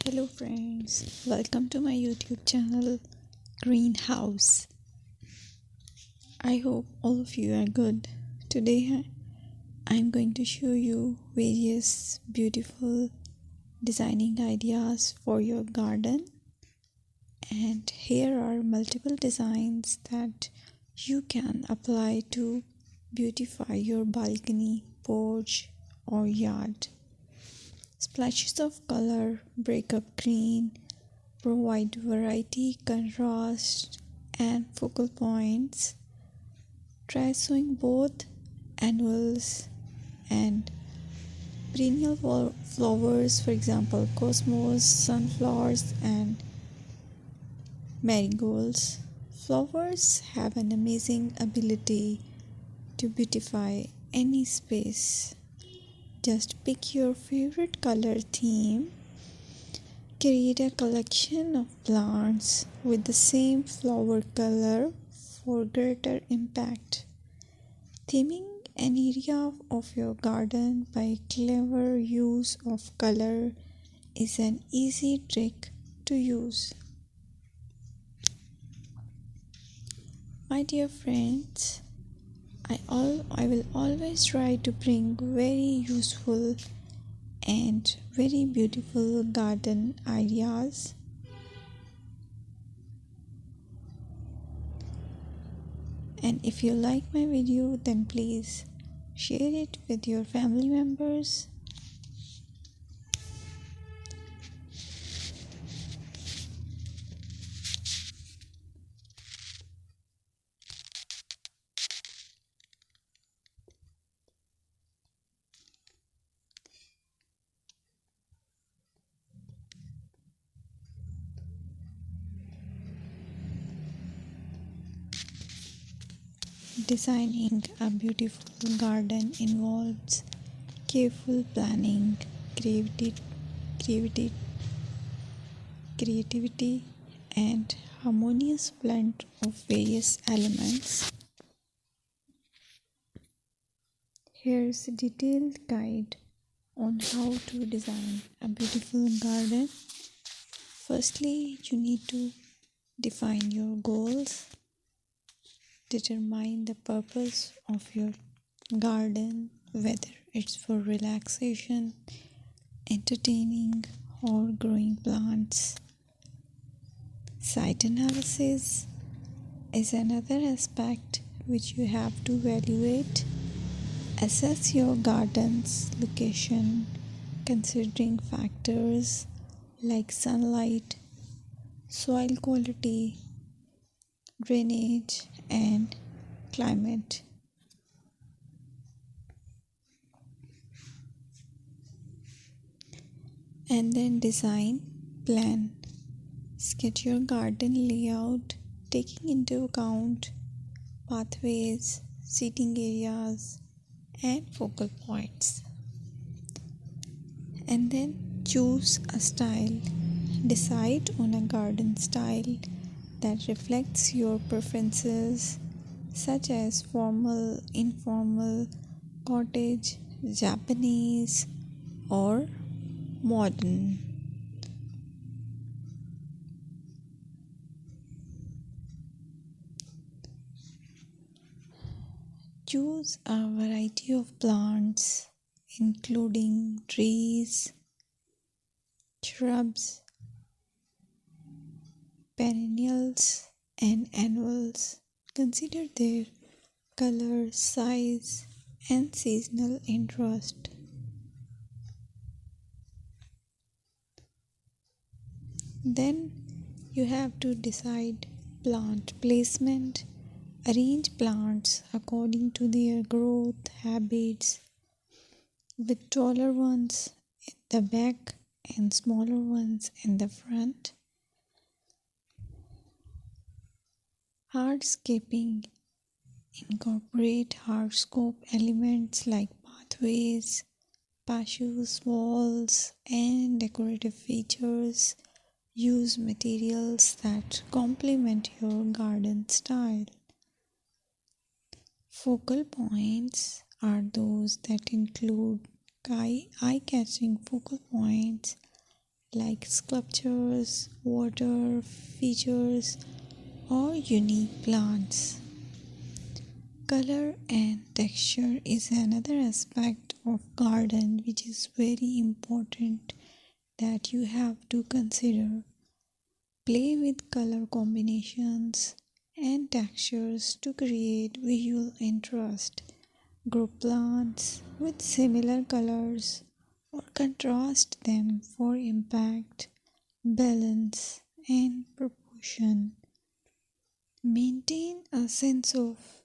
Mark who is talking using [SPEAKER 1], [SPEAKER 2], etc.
[SPEAKER 1] Hello friends, welcome to my YouTube channel Greenhouse. I hope all of you are good. Today I'm going to show you various beautiful designing ideas for your garden, and here are multiple designs that you can apply to beautify your balcony, porch or yard. Splashes of color break up green, provide variety, contrast, and focal points. Try sowing both annuals and perennial flowers, for example, cosmos, sunflowers, and marigolds. Flowers have an amazing ability to beautify any space. Just pick your favorite color theme. Create a collection of plants with the same flower color for greater impact. Theming an area of your garden by clever use of color is an easy trick to use. My dear friends, I will always try to bring very useful and very beautiful garden ideas. And if you like my video, then please share it with your family members. Designing a beautiful garden involves careful planning, creativity, creativity, and harmonious blend of various elements. Here's a detailed guide on how to design a beautiful garden. Firstly, you need to define your goals. Determine the purpose of your garden, whether it's for relaxation, entertaining, or growing plants. Site analysis is another aspect which you have to evaluate. Assess your garden's location, considering factors like sunlight, soil quality, drainage, and climate. And then design plan. Sketch your garden layout, taking into account pathways, seating areas, and focal points. And then choose a style. Decide on a garden style that reflects your preferences, such as formal, informal, cottage, Japanese, or modern. Choose a variety of plants, including trees, shrubs, perennials, and annuals. Consider their color, size, and seasonal interest. Then you have to decide plant placement. Arrange plants according to their growth habits, with taller ones in the back and smaller ones in the front. Hardscaping. Incorporate hardscape elements like pathways, patios, walls, and decorative features. Use materials that complement your garden style. Focal points are those that include eye-catching focal points like sculptures, water features, or unique plants. Color and texture is another aspect of garden which is very important that you have to consider. Play with color combinations and textures to create visual interest. Group plants with similar colors or contrast them for impact, balance, and proportion. Maintain a sense of